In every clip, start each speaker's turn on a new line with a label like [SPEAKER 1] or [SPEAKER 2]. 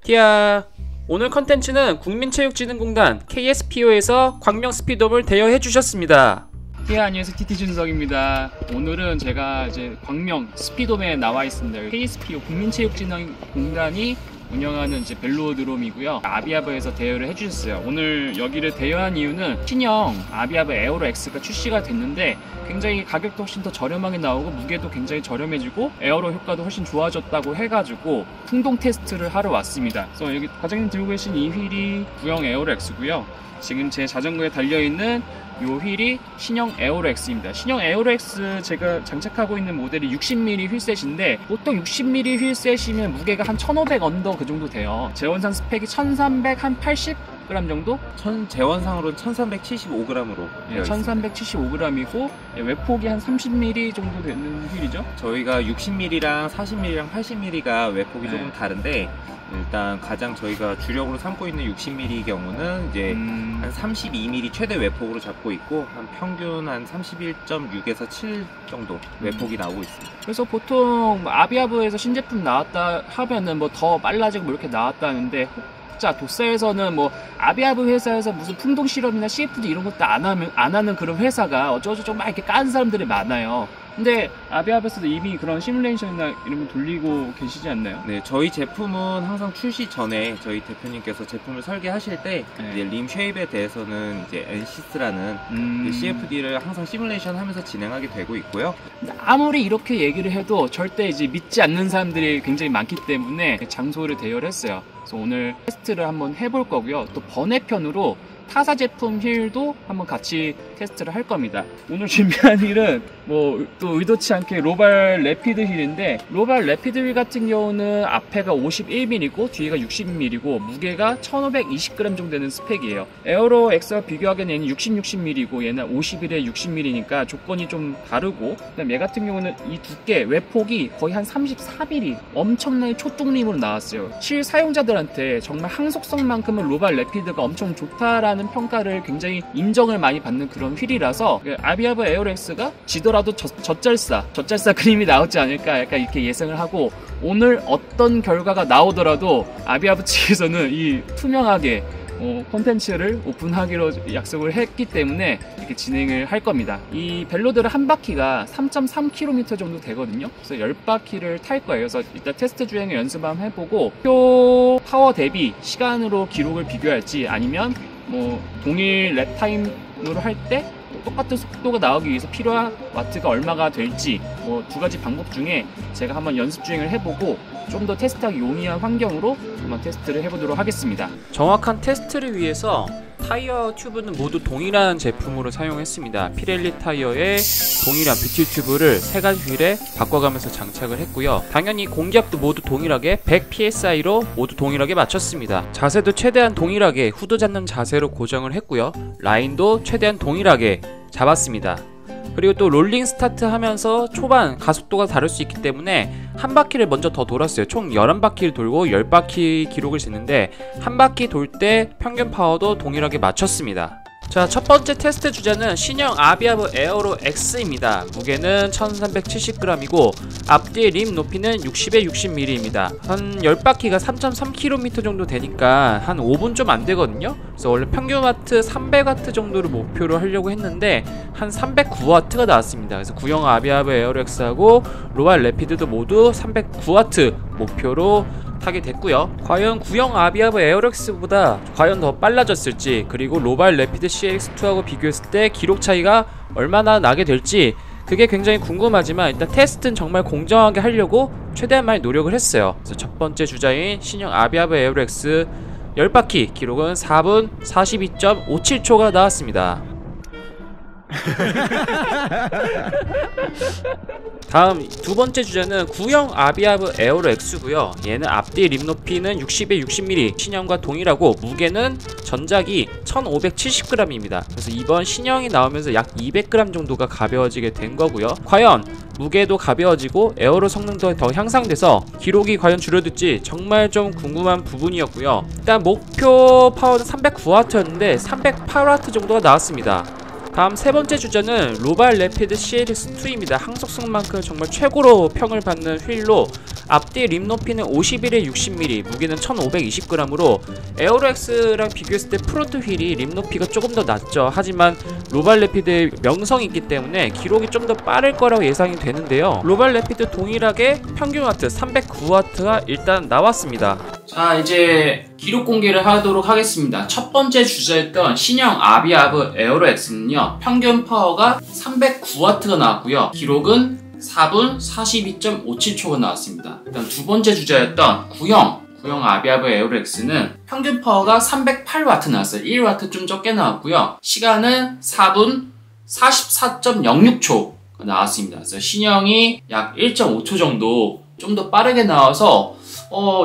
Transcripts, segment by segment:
[SPEAKER 1] 히야, 오늘 컨텐츠는 국민체육진흥공단 KSPO에서 광명 스피드홈을 대여해 주셨습니다.
[SPEAKER 2] 히야, 안녕하세요. TT준석입니다. 오늘은 제가 이제 광명 스피드홈에 나와 있습니다. KSPO 국민체육진흥공단이 운영하는 이제 벨로드롬이고요. 아비아브에서 대여를 해주셨어요. 오늘 여기를 대여한 이유는 신형 아비아브 에어로 X가 출시가 됐는데 굉장히 가격도 훨씬 더 저렴하게 나오고 무게도 굉장히 저렴해지고 에어로 효과도 훨씬 좋아졌다고 해가지고 풍동 테스트를 하러 왔습니다. 그래서 여기 과장님 들고 계신 이 휠이 구형 에어로 X고요. 지금 제 자전거에 달려있는 이 휠이 신형 에어로 X입니다. 신형 에어로 X 제가 장착하고 있는 모델이 60mm 휠셋인데 보통 60mm 휠셋이면 무게가 한 1500 언더 그 정도 돼요. 제원상 스펙이 1300 한 80g 정도?
[SPEAKER 3] 제원상으로는 1375g으로
[SPEAKER 2] 1375g이고 외폭이 한 30mm 정도 되는 휠이죠.
[SPEAKER 3] 저희가 60mm랑 40mm랑 80mm가 외폭이 조금 다른데 일단 가장 저희가 주력으로 삼고 있는 60mm 경우는 이제 한 32mm 최대 외폭으로 잡고 있고 한 평균 한 31.6에서 7 정도 외폭이 나오고 있습니다.
[SPEAKER 2] 그래서 보통 아비아브에서 신제품 나왔다 하면은 뭐 더 빨라지고 뭐 이렇게 나왔다는데 자, 도사에서는 뭐 아비아브 회사에서 무슨 풍동 실험이나 CFD 이런 것도 안 하는 그런 회사가 어쩌고저쩌고 막 이렇게 까는 사람들이 많아요. 근데 아비아브에서도 이미 그런 시뮬레이션이나 이런 거 돌리고 계시지 않나요?
[SPEAKER 3] 네, 저희 제품은 항상 출시 전에 저희 대표님께서 제품을 설계하실 때 이제 림 쉐입에 대해서는 이제 NCS라는 CFD를 항상 시뮬레이션 하면서 진행하게 되고 있고요.
[SPEAKER 2] 아무리 이렇게 얘기를 해도 절대 이제 믿지 않는 사람들이 굉장히 많기 때문에 장소를 대여를 했어요. 그래서 오늘 테스트를 한번 해볼 거고요. 또 번외편으로 타사 제품 휠도 한번 같이 테스트를 할 겁니다. 오늘 준비한 휠은 뭐 또 의도치 않게 로발 래피드 휠인데 로발 래피드 휠 같은 경우는 앞에가 51mm고 뒤에가 60mm고 무게가 1520g 정도 되는 스펙이에요. 에어로 X와 비교하기에는 얘는 60mm고 얘는 51에 60mm니까 조건이 좀 다르고 그다음 얘 같은 경우는 이 두께 외폭이 거의 한 34mm 엄청나게 초뚱림으로 나왔어요. 실사용자들한테 정말 항속성만큼은 로발 래피드가 엄청 좋다라는 평가를 굉장히 인정을 많이 받는 그런 휠이라서 아비아브 에어로 X가 지더라도 젖잘싸 그림이 나오지 않을까 약간 이렇게 예상을 하고 오늘 어떤 결과가 나오더라도 아비아브 측에서는 이 투명하게 콘텐츠를 오픈하기로 약속을 했기 때문에 이렇게 진행을 할 겁니다. 이 벨로드를 한 바퀴가 3.3km 정도 되거든요. 그래서 10바퀴를 탈 거예요. 그래서 일단 테스트 주행을 연습 한번 해보고 표 파워 대비 시간으로 기록을 비교할지 아니면 뭐 동일 랩 타임으로 할 때 똑같은 속도가 나오기 위해서 필요한 와트가 얼마가 될지 뭐 두 가지 방법 중에 제가 한번 연습 주행을 해보고 좀 더 테스트하기 용이한 환경으로 한번 테스트를 해보도록 하겠습니다.
[SPEAKER 1] 정확한 테스트를 위해서 타이어 튜브는 모두 동일한 제품으로 사용했습니다. 피렐리 타이어의 동일한 뷰티 튜브를 세 가지 휠에 바꿔가면서 장착을 했고요. 당연히 공기압도 모두 동일하게 100psi로 모두 동일하게 맞췄습니다. 자세도 최대한 동일하게 후드 잡는 자세로 고정을 했고요. 라인도 최대한 동일하게 잡았습니다. 그리고 또 롤링 스타트 하면서 초반 가속도가 다를 수 있기 때문에 한 바퀴를 먼저 더 돌았어요. 총 11바퀴를 돌고 10바퀴 기록을 짓는데 한 바퀴 돌 때 평균 파워도 동일하게 맞췄습니다. 자, 첫 번째 테스트 주자는 신형 아비아브 에어로 X입니다. 무게는 1370g이고 앞뒤 림 높이는 60에 60mm입니다. 한 10바퀴가 3.3km 정도 되니까 한 5분 좀 안 되거든요. 그래서 원래 평균 와트 300W 정도를 목표로 하려고 했는데 한 309W가 나왔습니다. 그래서 구형 아비아브 에어로 X하고 로발 래피드도 모두 309W 목표로 타게 됐고요. 과연 구형 아비아브 에어로 X보다 과연 더 빨라졌을지 그리고 로발 래피드 CX2하고 비교했을 때 기록 차이가 얼마나 나게 될지 그게 굉장히 궁금하지만 일단 테스트는 정말 공정하게 하려고 최대한 많이 노력을 했어요. 그래서 첫 번째 주자인 신형 아비아브 에어로 X 10바퀴 기록은 4분 42.57초가 나왔습니다. 다음 두 번째 주자는 구형 아비아브 에어로 X고요. 얘는 앞뒤 림 높이는 60에 60mm 신형과 동일하고 무게는 전작이 1570g입니다. 그래서 이번 신형이 나오면서 약 200g 정도가 가벼워지게 된 거고요. 과연 무게도 가벼워지고 에어로 성능도 더 향상돼서 기록이 과연 줄어들지 정말 좀 궁금한 부분이었고요. 일단 목표 파워는 309W였는데 308W 정도가 나왔습니다. 다음 세 번째 주자는 로발 래피드 CX2입니다. 항속성만큼 정말 최고로 평을 받는 휠로 앞뒤 립 높이는 51에 60mm, 무게는 1520g으로 에어로엑스랑 비교했을 때 프론트 휠이 립 높이가 조금 더 낮죠. 하지만 로발 래피드의 명성이 있기 때문에 기록이 좀 더 빠를 거라고 예상이 되는데요. 로발 래피드 동일하게 평균 와트 309W가 일단 나왔습니다.
[SPEAKER 2] 자, 이제 기록 공개를 하도록 하겠습니다. 첫 번째 주자였던 신형 아비아브 에어로엑스는요, 평균 파워가 309W가 나왔고요. 기록은 4분 42.57초가 나왔습니다. 일단 두 번째 주자였던 구형 아비아브 에어로엑스는 평균 파워가 308W 나왔어요. 1W 좀 적게 나왔고요. 시간은 4분 44.06초가 나왔습니다. 그래서 신형이 약 1.5초 정도 좀 더 빠르게 나와서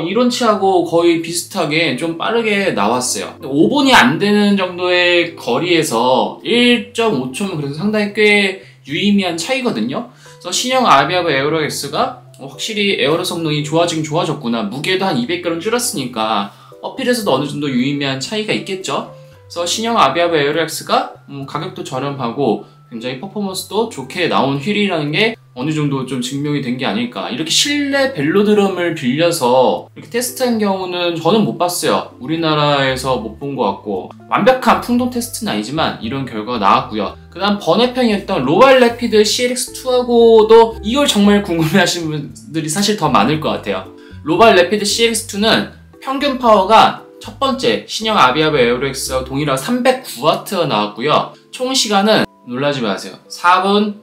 [SPEAKER 2] 이론치하고 거의 비슷하게 좀 빠르게 나왔어요. 5분이 안 되는 정도의 거리에서 1.5초면 그래서 상당히 꽤 유의미한 차이거든요. 그래서 신형 아비아브 에어로엑스가 확실히 에어로 성능이 좋아지긴 좋아졌구나. 무게도 한 200g 줄었으니까 어필에서도 어느 정도 유의미한 차이가 있겠죠. 그래서 신형 아비아브 에어로엑스가 가격도 저렴하고 굉장히 퍼포먼스도 좋게 나온 휠이라는 게 어느 정도 좀 증명이 된 게 아닐까. 이렇게 실내 벨로드럼을 빌려서 이렇게 테스트한 경우는 저는 못 봤어요. 우리나라에서 못 본 것 같고, 완벽한 풍동 테스트는 아니지만 이런 결과가 나왔고요. 그 다음 번외편이었던 로발 래피드 CLX2하고도 이걸 정말 궁금해하시는 분들이 사실 더 많을 것 같아요. 로발 래피드 CLX2는 평균 파워가 첫 번째 신형 아비아브 에어로엑스와 동일한 309W가 나왔고요. 총 시간은 놀라지 마세요. 4분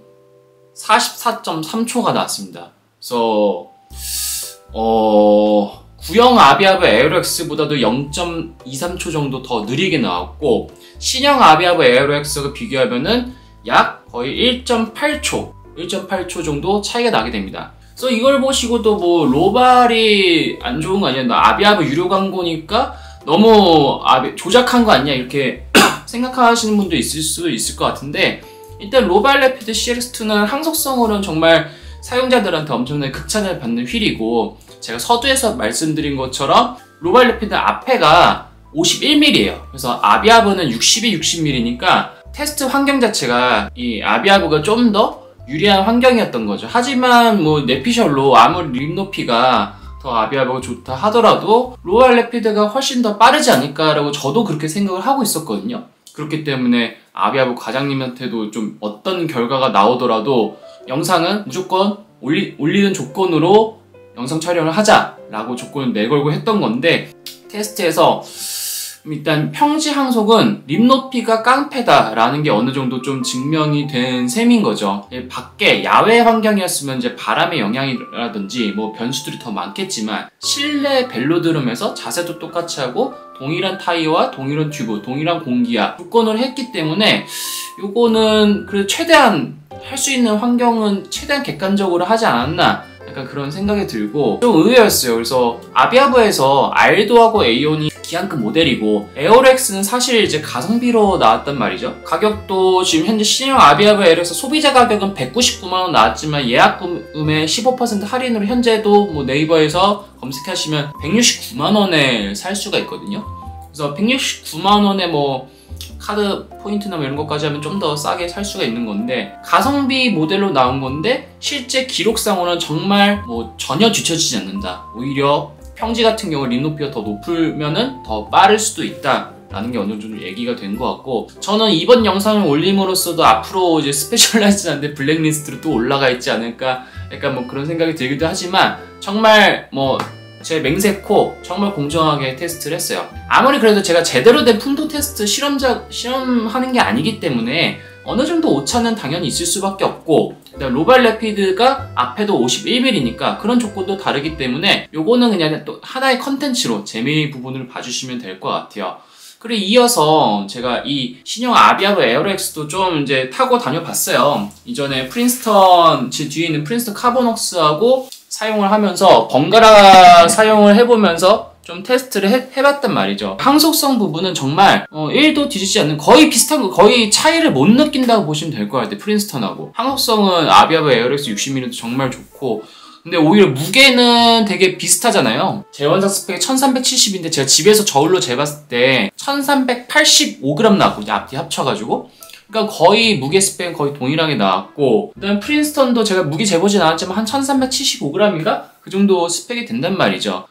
[SPEAKER 2] 44.3초가 나왔습니다. 그래서 구형 아비아브 에어로엑스보다도 0.23초 정도 더 느리게 나왔고, 신형 아비아브 에어로엑스가 비교하면은 약 거의 1.8초 정도 차이가 나게 됩니다. 그래서 이걸 보시고도 뭐 로발이 안 좋은 거 아니야, 아비아브 유료 광고니까 너무 조작한 거 아니냐 이렇게 생각하시는 분도 있을 수 있을 것 같은데, 일단 로발 래피드 CLX2는 항속성으로는 정말 사용자들한테 엄청나게 극찬을 받는 휠이고, 제가 서두에서 말씀드린 것처럼 로발 래피드 앞에가 51mm예요. 그래서 아비아브는 60mm니까 테스트 환경 자체가 이 아비아브가 좀 더 유리한 환경이었던 거죠. 하지만 뭐 내피셜로 아무리 립 높이가 더 아비아브가 좋다 하더라도 로발 래피드가 훨씬 더 빠르지 않을까라고 저도 그렇게 생각을 하고 있었거든요. 그렇기 때문에 아비아브 과장님한테도 좀 어떤 결과가 나오더라도 영상은 무조건 올리는 조건으로 영상 촬영을 하자라고 조건을 내걸고 했던 건데, 테스트에서 일단 평지 항속은 립 높이가 깡패다라는 게 어느 정도 좀 증명이 된 셈인 거죠. 밖에 야외 환경이었으면 이제 바람의 영향이라든지 뭐 변수들이 더 많겠지만, 실내 벨로드럼에서 자세도 똑같이 하고 동일한 타이어와 동일한 튜브, 동일한 공기압 조건을 했기 때문에 요거는 그래도 최대한 할 수 있는 환경은 최대한 객관적으로 하지 않았나, 약간 그런 생각이 들고 좀 의외였어요. 그래서 아비아브에서 알도하고 에이온이 기한급 모델이고, 에어로엑스는 사실 이제 가성비로 나왔단 말이죠. 가격도 지금 현재 신형 아비아브 에어로엑스 소비자 가격은 199만원 나왔지만 예약금의 15% 할인으로 현재도 뭐 네이버에서 검색하시면 169만원에 살 수가 있거든요. 그래서 169만원에 뭐 카드 포인트나 뭐 이런 것까지 하면 좀 더 싸게 살 수가 있는 건데, 가성비 모델로 나온 건데 실제 기록상으로는 정말 뭐 전혀 뒤처지지 않는다. 오히려 평지 같은 경우 립 높이가 더 높으면은 더 빠를 수도 있다 라는 게 어느 정도 얘기가 된 것 같고, 저는 이번 영상을 올림으로써도 앞으로 이제 스페셜라이즈한데 블랙리스트로 또 올라가 있지 않을까, 약간 뭐 그런 생각이 들기도 하지만, 정말 뭐 제 맹세코 정말 공정하게 테스트를 했어요. 아무리 그래도 제가 제대로 된 풍도 테스트 실험하는 게 아니기 때문에 어느 정도 오차는 당연히 있을 수밖에 없고, 로발 래피드가 앞에도 51mm니까 그런 조건도 다르기 때문에 요거는 그냥 또 하나의 컨텐츠로 재미 부분을 봐주시면 될 것 같아요. 그리고 이어서 제가 이 신형 아비아브 에어로엑스도 좀 이제 타고 다녀봤어요. 이전에 프린스턴, 제 뒤에 있는 프린스턴 카보녹스하고 사용을 하면서 번갈아 사용을 해보면서 좀 테스트를 해봤단 말이죠. 항속성 부분은 정말 1도 뒤지지 않는 거의 비슷한 거, 거의 차이를 못 느낀다고 보시면 될 것 같아요. 프린스턴하고. 항속성은 아비아브 에어로엑스 60mm도 정말 좋고, 근데 오히려 무게는 되게 비슷하잖아요. 제 원상 스펙이 1370인데 제가 집에서 저울로 재봤을 때 1385g 나왔거든요. 앞뒤 합쳐가지고. 그러니까 거의 무게 스펙은 거의 동일하게 나왔고, 그 다음에 프린스턴도 제가 무게 재보진 않았지만 한 1375g인가? 그 그 정도 스펙이 된단 말이죠.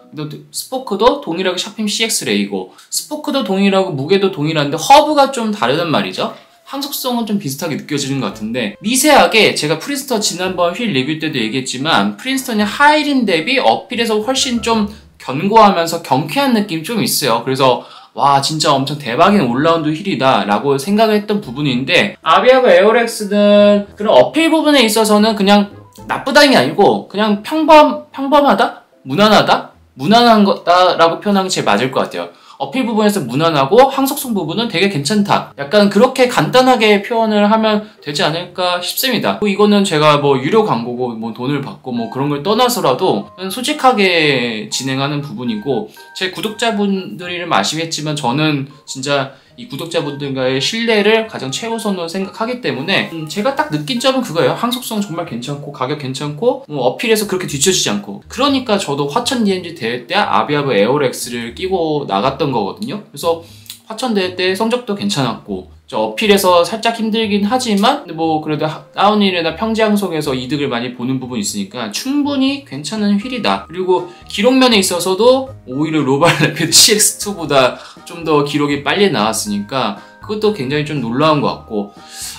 [SPEAKER 2] 스포크도 동일하게 샤핀 CX 레이고 스포크도 동일하고 무게도 동일한데 허브가 좀 다르단 말이죠. 항속성은 좀 비슷하게 느껴지는 것 같은데 미세하게 제가 프린스턴 지난번 휠 리뷰 때도 얘기했지만 프린스턴이 하이린 대비 어필에서 훨씬 좀 견고하면서 경쾌한 느낌이 좀 있어요. 그래서 와 진짜 엄청 대박인 올라운드 휠이다 라고 생각을 했던 부분인데 아비아브 에어렉스는 그런 어필 부분에 있어서는 그냥 나쁘다는 게 아니고 그냥 평범하다? 무난한 거다라고 표현하는 게 제일 맞을 것 같아요. 어필 부분에서 무난하고 항속성 부분은 되게 괜찮다. 약간 그렇게 간단하게 표현을 하면 되지 않을까 싶습니다. 이거는 제가 뭐 유료 광고고 뭐 돈을 받고 뭐 그런 걸 떠나서라도 솔직하게 진행하는 부분이고 제 구독자분들이랑 아시겠지만 저는 진짜 이 구독자분들과의 신뢰를 가장 최우선으로 생각하기 때문에 제가 딱 느낀 점은 그거예요. 항속성 정말 괜찮고 가격 괜찮고 어필에서 그렇게 뒤처지지 않고 그러니까 저도 화천 DMG 대회 때 아비아브 에어렉스를 끼고 나갔던 거거든요. 그래서 화천 대회 때 성적도 괜찮았고 어필에서 살짝 힘들긴 하지만 뭐 그래도 다운힐이나 평지항속에서 이득을 많이 보는 부분이 있으니까 충분히 괜찮은 휠이다. 그리고 기록면에 있어서도 오히려 로발 레피드 CX2보다 좀 더 기록이 빨리 나왔으니까 그것도 굉장히 좀 놀라운 것 같고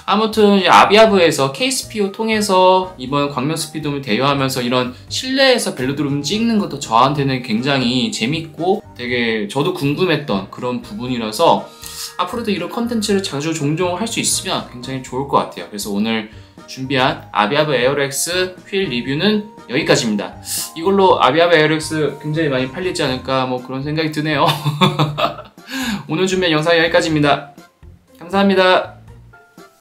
[SPEAKER 2] 아무튼 아비아브에서 KSPO 통해서 이번 광명 스피드홈을 대여하면서 이런 실내에서 벨로드롬 찍는 것도 저한테는 굉장히 재밌고 되게 저도 궁금했던 그런 부분이라서 앞으로도 이런 컨텐츠를 자주 종종 할 수 있으면 굉장히 좋을 것 같아요. 그래서 오늘 준비한 아비아브 에어렉스 휠 리뷰는 여기까지입니다. 이걸로 아비아브 에어렉스 굉장히 많이 팔리지 않을까 뭐 그런 생각이 드네요. 오늘 준비한 영상이 여기까지입니다. 감사합니다.